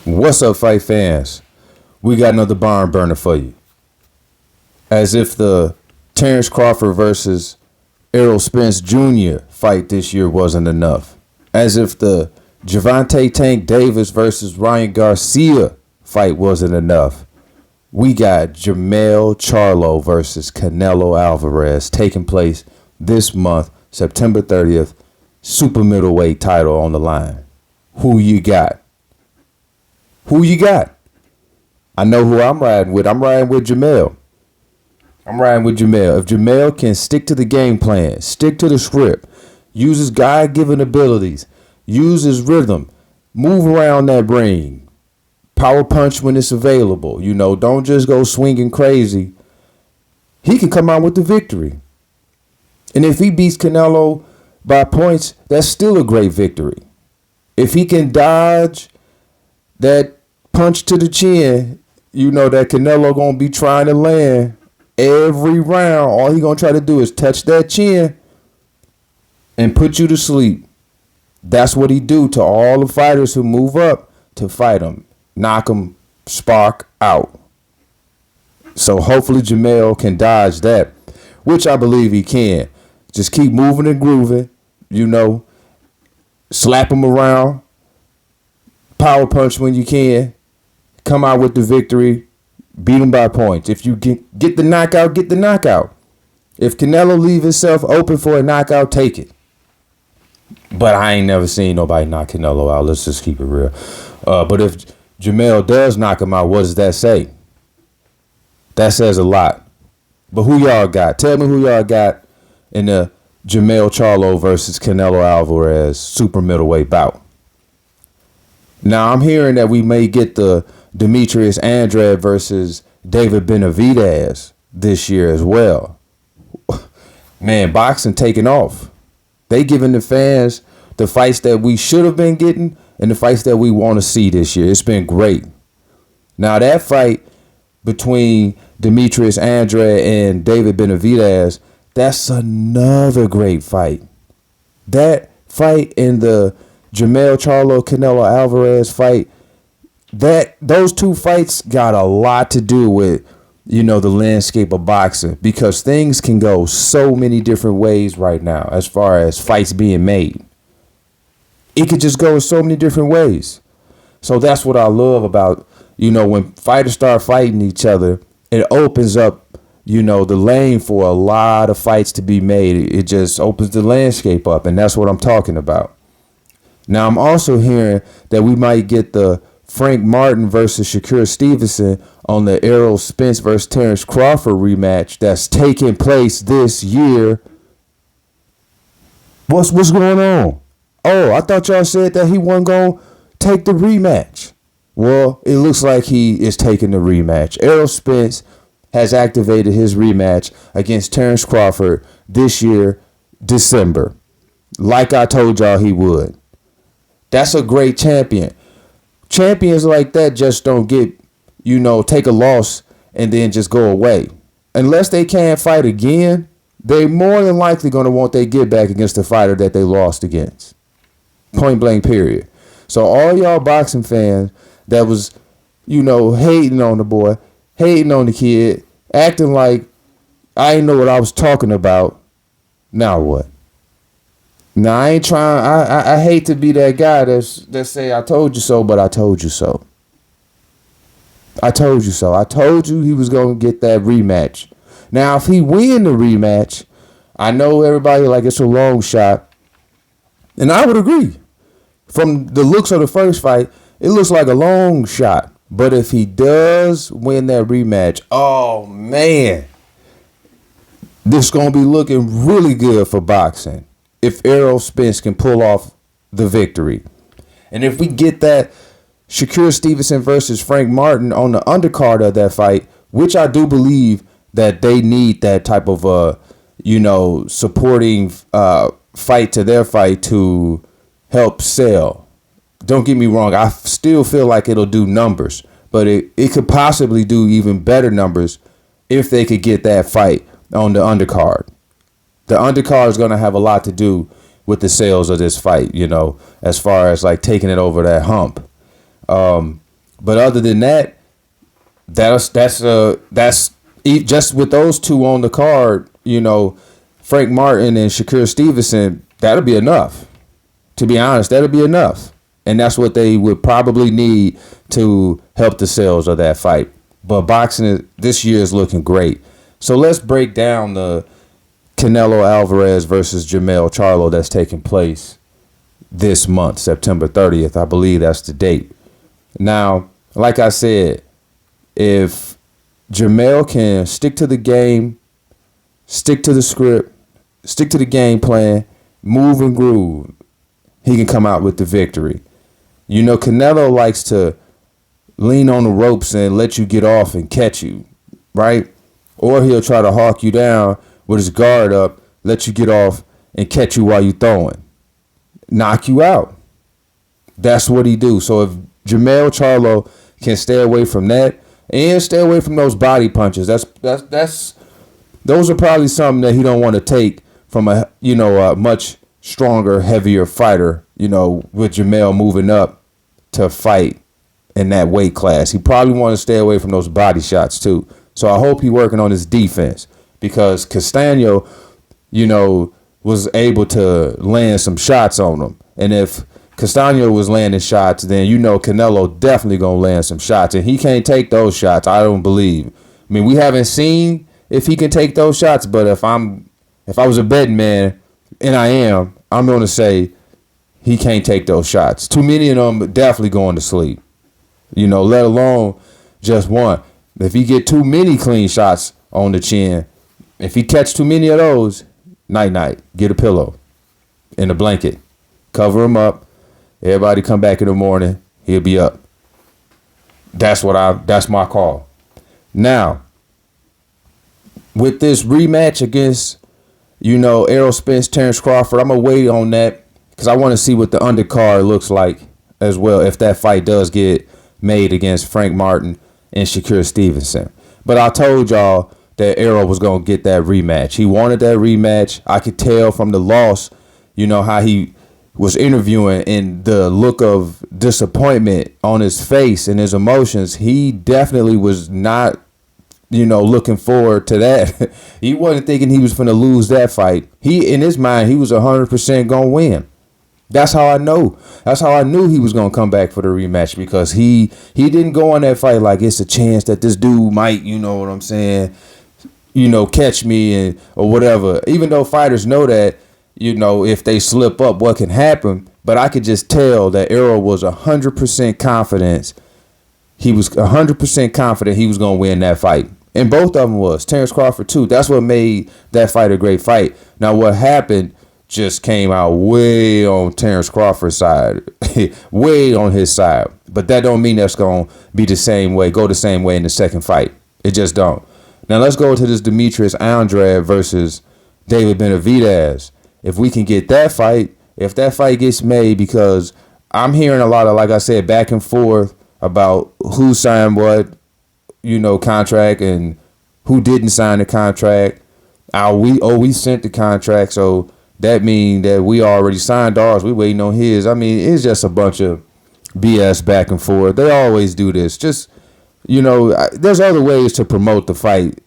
What's up, fight fans? We got another barn burner for you. As if the Terrence Crawford versus Errol Spence Jr. fight this year wasn't enough. As if the Gervonta Tank Davis versus Ryan Garcia fight wasn't enough. We got Charlo versus Canelo Alvarez taking place this month, September 30th. Super middleweight title on the line. Who you got? Who you got? I know who I'm riding with. I'm riding with Jamel. If Jamel can stick to the game plan, stick to the script, use his God-given abilities, use his rhythm, move around that ring, power punch when it's available, don't just go swinging crazy. He can come out with the victory. And if he beats Canelo by points, that's still a great victory. If he can dodge that punch to the chin, that Canelo gonna be trying to land every round. All he gonna try to do is touch that chin and put you to sleep. That's what he do to all the fighters who move up to fight him. Knock him spark out. So hopefully Jamel can dodge that, which I believe he can. Just keep moving and grooving, slap him around, power punch when you can, come out with the victory, beat him by points. If you get the knockout, get the knockout. If Canelo leave himself open for a knockout, take it. But I ain't never seen nobody knock Canelo out. Let's just keep it real. But if Jamel does knock him out, what does that say? That says a lot. But who y'all got? Tell me who y'all got in the Charlo versus Canelo Alvarez super middleweight bout. Now, I'm hearing that we may get the Demetrius Andrade versus David Benavidez this year as well. Man, boxing taking off. They giving the fans the fights that we should have been getting and the fights that we want to see this year. It's been great. Now, that fight between Demetrius Andrade and David Benavidez, that's another great fight. That fight in the Charlo Canelo Alvarez fight, those two fights got a lot to do with the landscape of boxing, because things can go so many different ways right now as far as fights being made. It could just go in so many different ways. So that's what I love about when fighters start fighting each other, it opens up the lane for a lot of fights to be made. It just opens the landscape up, and that's what I'm talking about. Now, I'm also hearing that we might get the Frank Martin versus Shakur Stevenson on the Errol Spence versus Terrence Crawford rematch that's taking place this year. What's going on? Oh, I thought y'all said that he wasn't going to take the rematch. Well, it looks like he is taking the rematch. Errol Spence has activated his rematch against Terrence Crawford this year, December, like I told y'all he would. That's a great champion. Champions like that just don't get, take a loss and then just go away. Unless they can't fight again, they more than likely going to want their get back against the fighter that they lost against. Point blank, period. So all y'all boxing fans that was, hating on the boy, hating on the kid, acting like I didn't know what I was talking about. Now what? Now, I ain't trying. I hate to be that guy that say I told you so, but I told you so. I told you so. I told you he was going to get that rematch. Now, if he win the rematch, I know everybody like it's a long shot, and I would agree. From the looks of the first fight, it looks like a long shot. But if he does win that rematch, oh man, this is going to be looking really good for boxing. If Errol Spence can pull off the victory. And if we get that Shakur Stevenson versus Frank Martin on the undercard of that fight, which I do believe that they need that type of, supporting fight to their fight to help sell. Don't get me wrong. I still feel like it'll do numbers, but it could possibly do even better numbers if they could get that fight on the undercard. The undercard is going to have a lot to do with the sales of this fight, as far as like taking it over that hump. But other than that, that's just with those two on the card, Frank Martin and Shakur Stevenson, that'll be enough. To be honest, that'll be enough. And that's what they would probably need to help the sales of that fight. But boxing this year is looking great. So let's break down the Canelo Alvarez versus Jermell Charlo that's taking place this month, September 30th. I believe that's the date. Now, like I said, if Jermell can stick to the game, stick to the script, stick to the game plan, move and groove, he can come out with the victory. Canelo likes to lean on the ropes and let you get off and catch you, right? Or he'll try to hawk you down with his guard up, let you get off and catch you while you throwing, knock you out. That's what he do. So if Jermell Charlo can stay away from that and stay away from those body punches, those are probably something that he don't want to take from a much stronger, heavier fighter, with Jermell moving up to fight in that weight class. He probably want to stay away from those body shots too. So I hope he's working on his defense, because Castaño, was able to land some shots on him. And if Castaño was landing shots, then Canelo definitely gonna land some shots, and he can't take those shots. I don't believe. I mean, we haven't seen if he can take those shots, but if I was a betting man, and I'm gonna say he can't take those shots. Too many of them definitely going to sleep. Let alone just one. If he get too many clean shots on the chin, if he catch too many of those, night, get a pillow and a blanket, cover him up. Everybody come back in the morning, he'll be up. That's my call. Now, with this rematch against, Errol Spence, Terrence Crawford, I'm gonna wait on that because I want to see what the undercard looks like as well, if that fight does get made against Frank Martin and Shakur Stevenson. But I told y'all that Errol was going to get that rematch. He wanted that rematch. I could tell from the loss, how he was interviewing and the look of disappointment on his face and his emotions. He definitely was not, looking forward to that. He wasn't thinking he was going to lose that fight. In his mind, he was 100% going to win. That's how I know. That's how I knew he was going to come back for the rematch, because he didn't go on that fight like it's a chance that this dude might, catch me or whatever. Even though fighters know that, if they slip up, what can happen. But I could just tell that Errol was 100% confident. He was 100% confident he was going to win that fight. And both of them was. Terrence Crawford too. That's what made that fight a great fight. Now what happened just came out way on Terrence Crawford's side, way on his side. But that don't mean that's going to be the same way, go the same way in the second fight. It just don't. Now let's go to this Demetrius Andrade versus David Benavidez. If we can get that fight, if that fight gets made, because I'm hearing a lot of, like I said, back and forth about who signed what, contract and who didn't sign the contract. We sent the contract, so that means that we already signed ours. We waiting on his. I mean, it's just a bunch of BS back and forth. They always do this. Just, there's other ways to promote the fight.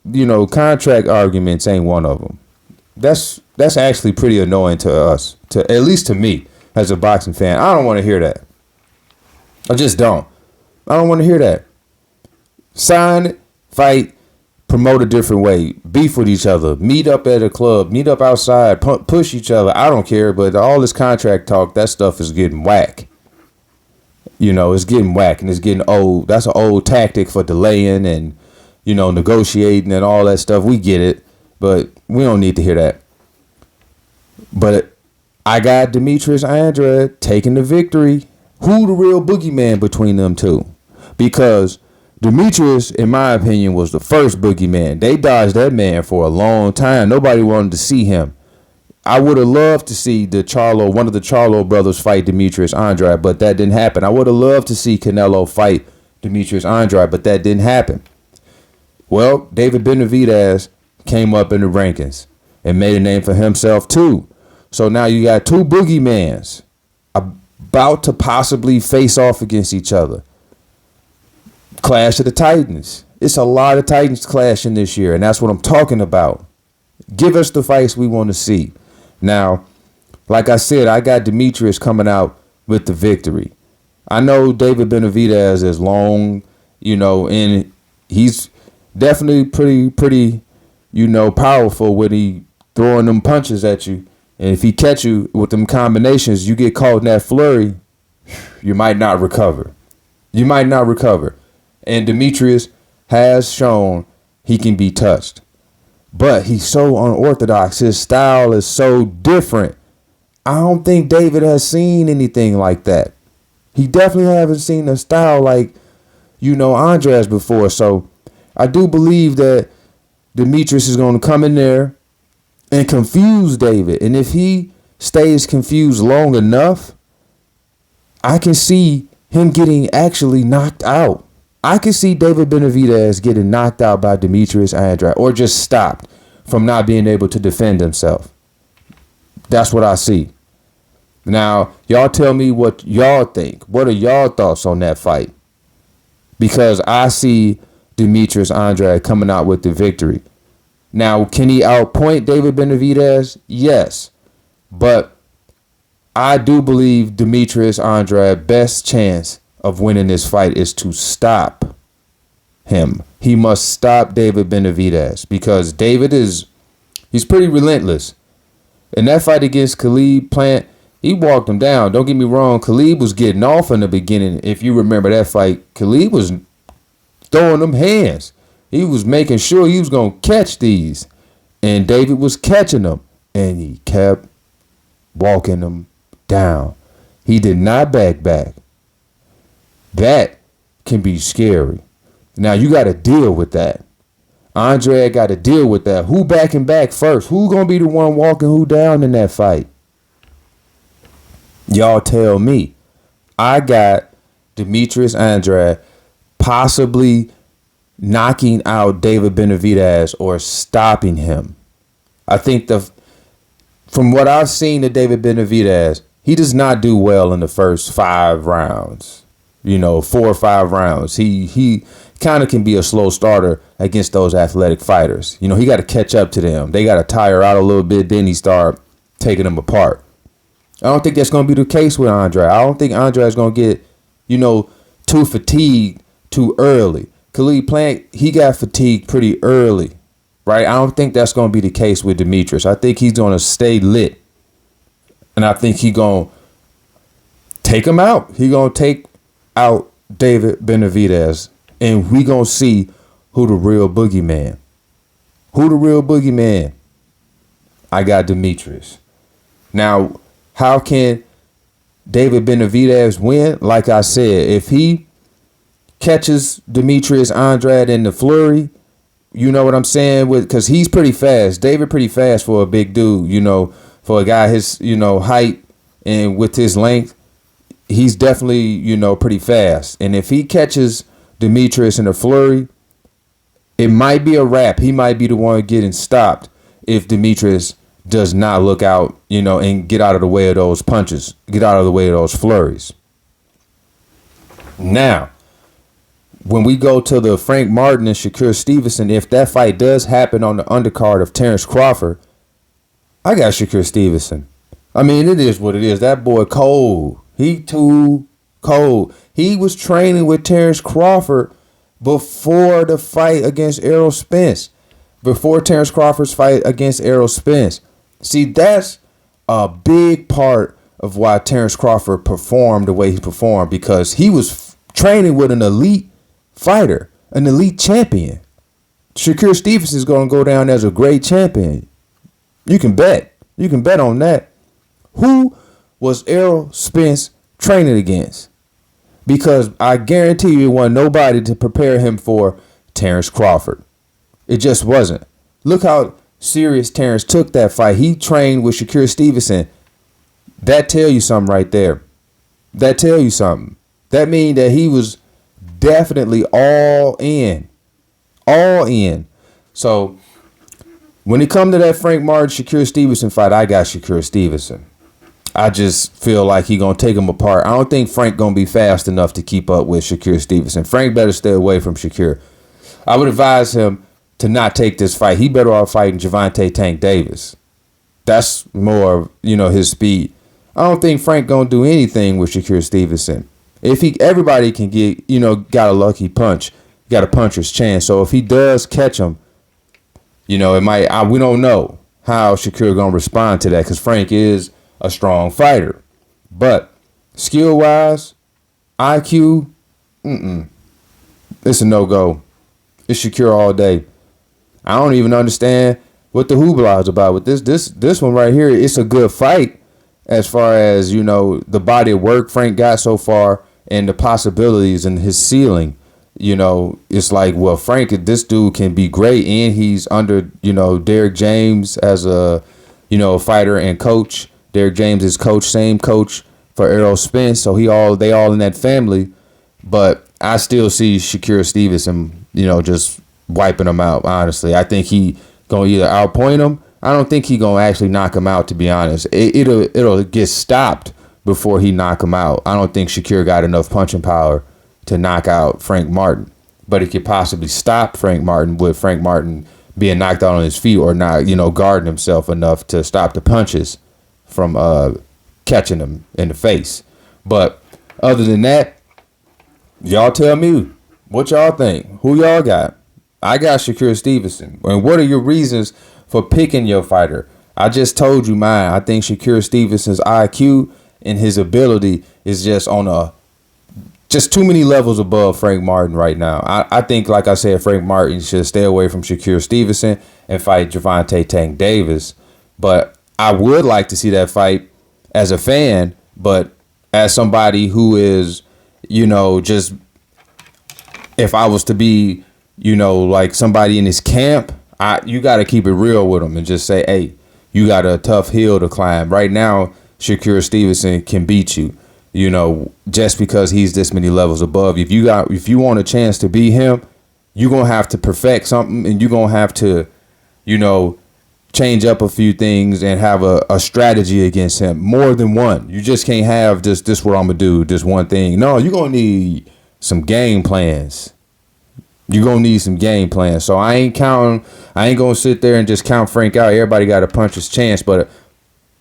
Contract arguments ain't one of them. That's actually pretty annoying to us, at least to me as a boxing fan. I don't want to hear that. I just don't. I don't want to hear that. Sign, fight, promote a different way. Beef with each other. Meet up at a club. Meet up outside. Push each other. I don't care. But all this contract talk, that stuff is getting whack. It's getting whack and it's getting old. That's an old tactic for delaying and, negotiating and all that stuff. We get it. But we don't need to hear that. But I got Demetrius Andrade taking the victory. Who the real boogeyman between them two? Because Demetrius, in my opinion, was the first boogeyman. They dodged that man for a long time. Nobody wanted to see him. I would have loved to see one of the Charlo brothers fight Demetrius Andrade, but that didn't happen. I would have loved to see Canelo fight Demetrius Andrade, but that didn't happen. Well, David Benavidez came up in the rankings and made a name for himself too. So now you got two boogeymans about to possibly face off against each other. Clash of the Titans. It's a lot of Titans clashing this year, and that's what I'm talking about. Give us the fights we want to see. Now, like I said, I got Demetrius coming out with the victory. I know David Benavidez is long, and he's definitely pretty, powerful when he throwing them punches at you. And if he catch you with them combinations, you get caught in that flurry, you might not recover. And Demetrius has shown he can be touched. But he's so unorthodox. His style is so different. I don't think David has seen anything like that. He definitely haven't seen a style like, Andrade before. So I do believe that Demetrius is going to come in there and confuse David. And if he stays confused long enough, I can see him getting actually knocked out. I can see David Benavidez getting knocked out by Demetrius Andrade or just stopped from not being able to defend himself. That's what I see. Now, y'all tell me what y'all think. What are y'all thoughts on that fight? Because I see Demetrius Andrade coming out with the victory. Now, can he outpoint David Benavidez? Yes. But I do believe Demetrius Andrade's best chance of winning this fight is to stop him. He must stop David Benavidez because he's pretty relentless. In that fight against Khalid Plant, he walked him down. Don't get me wrong. Khalid was getting off in the beginning. If you remember that fight, Khalid was throwing them hands. He was making sure he was going to catch these. And David was catching them. And he kept walking them down. He did not back. That can be scary. Now, you got to deal with that. Andre got to deal with that. Who backing back first? Who going to be the one walking who down in that fight? Y'all tell me. I got Demetrius Andrade possibly knocking out David Benavidez or stopping him. I think from what I've seen of David Benavidez, he does not do well in the first 5 rounds. 4 or 5 rounds. He kind of can be a slow starter against those athletic fighters. He got to catch up to them. They got to tire out a little bit, then he start taking them apart. I don't think that's going to be the case with Andrade. I don't think Andrade is going to get, too fatigued too early. Khalid Plant, he got fatigued pretty early, right? I don't think that's going to be the case with Demetrius. I think he's going to stay lit. And I think he's going to take him out. He's going to take out David Benavidez. And we going to see who the real boogeyman. I got Demetrius. Now, how can David Benavidez win? Like I said, if he catches Demetrius Andrade in the flurry, you know what I'm saying? Because he's pretty fast. David pretty fast for a big dude, for a guy his, height and with his length. He's definitely, pretty fast. And if he catches Demetrius in a flurry, it might be a wrap. He might be the one getting stopped if Demetrius does not look out, and get out of the way of those punches, get out of the way of those flurries. Now, when we go to the Frank Martin and Shakur Stevenson, if that fight does happen on the undercard of Terrence Crawford, I got Shakur Stevenson. I mean, it is what it is. That boy cold. He too cold. He was training with Terrence Crawford before the fight against Errol Spence. Before Terrence Crawford's fight against Errol Spence. See, that's a big part of why Terrence Crawford performed the way he performed, because he was training with an elite fighter, an elite champion. Shakur Stevenson is going to go down as a great champion. You can bet. You can bet on that. Who was Errol Spence training against? Because I guarantee you, it wasn't nobody to prepare him for Terrence Crawford. It just wasn't. Look how serious Terrence took that fight. He trained with Shakur Stevenson. That tell you something right there. That tell you something. That means that he was definitely all in. All in. So when it comes to that Frank Martin, Shakur Stevenson fight, I got Shakur Stevenson. I just feel like he gonna take him apart. I don't think Frank gonna be fast enough to keep up with Shakur Stevenson. Frank better stay away from Shakur. I would advise him to not take this fight. He better off fighting Gervonta Tank Davis. That's more, his speed. I don't think Frank gonna do anything with Shakur Stevenson. If everybody can get, got a lucky punch, got a puncher's chance. So if he does catch him, it might. We don't know how Shakur gonna respond to that because Frank is a strong fighter, but skill wise, IQ, it's a no go. It's Shakur all day. I don't even understand what the hoopla is about with this one right here. It's a good fight as far as the body of work Frank got so far and the possibilities and his ceiling. It's like, well, Frank, this dude can be great, and he's under Derrick James as a fighter and coach. Derrick James is same coach for Errol Spence, so they all in that family. But I still see Shakur Stevenson, just wiping him out. Honestly, I think he gonna either outpoint him. I don't think he gonna actually knock him out. To be honest, it'll get stopped before he knock him out. I don't think Shakur got enough punching power to knock out Frank Martin, but it could possibly stop Frank Martin with Frank Martin being knocked out on his feet or not, guarding himself enough to stop the punches from catching him in the face. But other than that, y'all tell me what y'all think. Who y'all got? I got Shakur Stevenson. And what are your reasons for picking your fighter? I just told you mine. I think Shakur Stevenson's IQ and his ability is just too many levels above Frank Martin right now. I think, like I said, Frank Martin should stay away from Shakur Stevenson and fight Gervonta Tank Davis. But I would like to see that fight as a fan, but as somebody who is, just if I was to be, like somebody in his camp, you got to keep it real with him and just say, hey, you got a tough hill to climb. Right now, Shakur Stevenson can beat you, just because he's this many levels above. If you want a chance to beat him, you're going to have to perfect something, and you're going to have to, change up a few things and have a strategy against him. More than one. You just can't have this what I'm going to do, this one thing. No, you're going to need some game plans. You're going to need some game plans. So I ain't going to sit there and just count Frank out. Everybody got a puncher's chance, but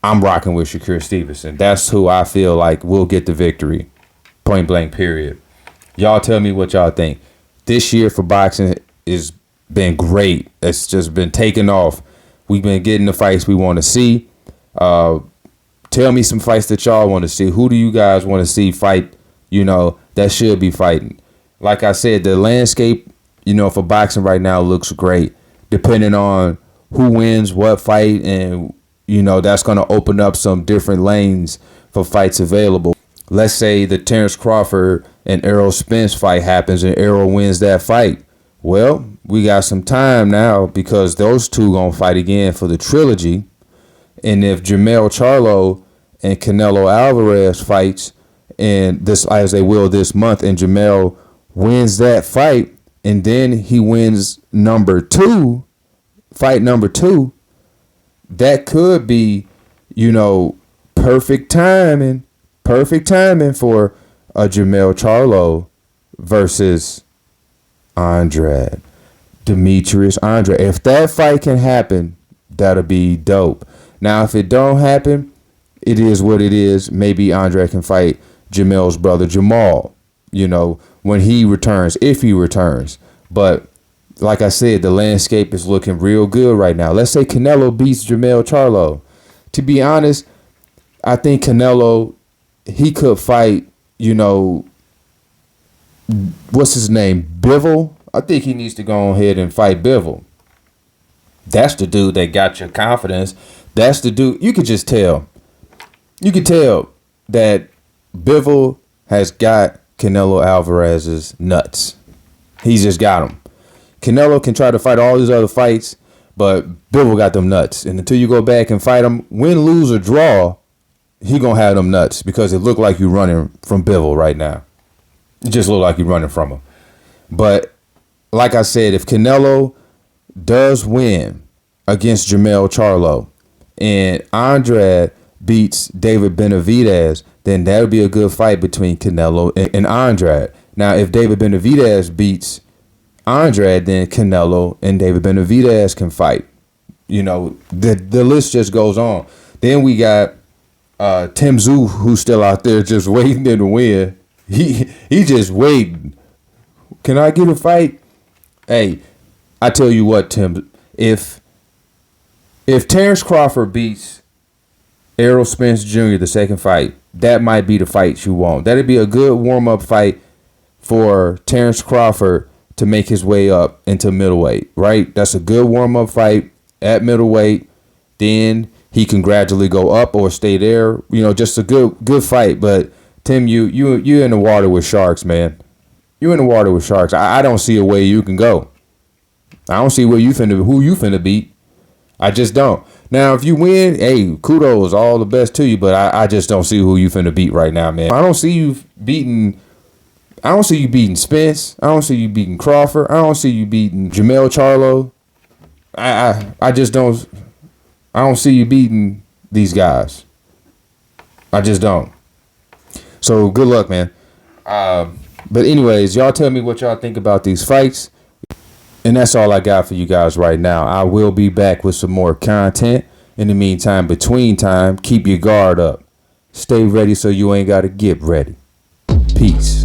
I'm rocking with Shakur Stevenson. That's who I feel like will get the victory. Point blank, period. Y'all tell me what y'all think. This year for boxing has been great. It's just been taking off. We've been getting the fights we want to see. Tell me some fights that y'all want to see. Who do you guys want to see fight, that should be fighting? Like I said, the landscape, for boxing right now looks great. Depending on who wins what fight, and, that's going to open up some different lanes for fights available. Let's say the Terrence Crawford and Errol Spence fight happens and Errol wins that fight. Well, we got some time now because those two going to fight again for the trilogy. And if Charlo and Canelo Alvarez fights, and this as they will this month, and Jamel wins that fight, and then he wins fight number two, that could be, perfect timing for a Jamel Charlo versus Demetrius Andrade. If that fight can happen, that'll be dope. Now, if it don't happen, it is what it is. Maybe Andrade can fight Jamel's brother Jamal, when he returns, if he returns. But like I said, the landscape is looking real good right now. Let's say Canelo beats Jamel Charlo. To be honest, I think Canelo, he could fight, what's his name? Bivol. I think he needs to go ahead and fight Bivol. That's the dude that got your confidence. That's the dude. You could just tell. You could tell that Bivol has got Canelo Alvarez's nuts. He's just got him. Canelo can try to fight all these other fights, but Bivol got them nuts. And until you go back and fight him, win, lose, or draw, he gonna have them nuts because it looked like you're running from Bivol right now. It just looked like you're running from him. But like I said, if Canelo does win against Jamel Charlo and Andrade beats David Benavidez, then that would be a good fight between Canelo and Andrade. Now, if David Benavidez beats Andrade, then Canelo and David Benavidez can fight. You know, the list just goes on. Then we got Tim Tszyu, who's still out there just waiting to win. He just waiting. Can I get a fight? Hey, I tell you what, Tim, if Terrence Crawford beats Errol Spence Jr. the second fight, that might be the fight you want. That'd be a good warm-up fight for Terrence Crawford to make his way up into middleweight, right? That's a good warm-up fight at middleweight. Then he can gradually go up or stay there. You know, just a good fight. But Tim, you in the water with sharks, man. You in the water with sharks. I don't see a way you can go. I don't see who you finna beat. I just don't. Now, if you win, hey, kudos, all the best to you. But I just don't see who you finna beat right now, man. I don't see you beating Spence. I don't see you beating Crawford. I don't see you beating Jamel Charlo. I just don't. I don't see you beating these guys. I just don't. So good luck, man. But anyways, y'all tell me what y'all think about these fights. And that's all I got for you guys right now. I will be back with some more content. In the meantime, between time, keep your guard up. Stay ready so you ain't got to get ready. Peace.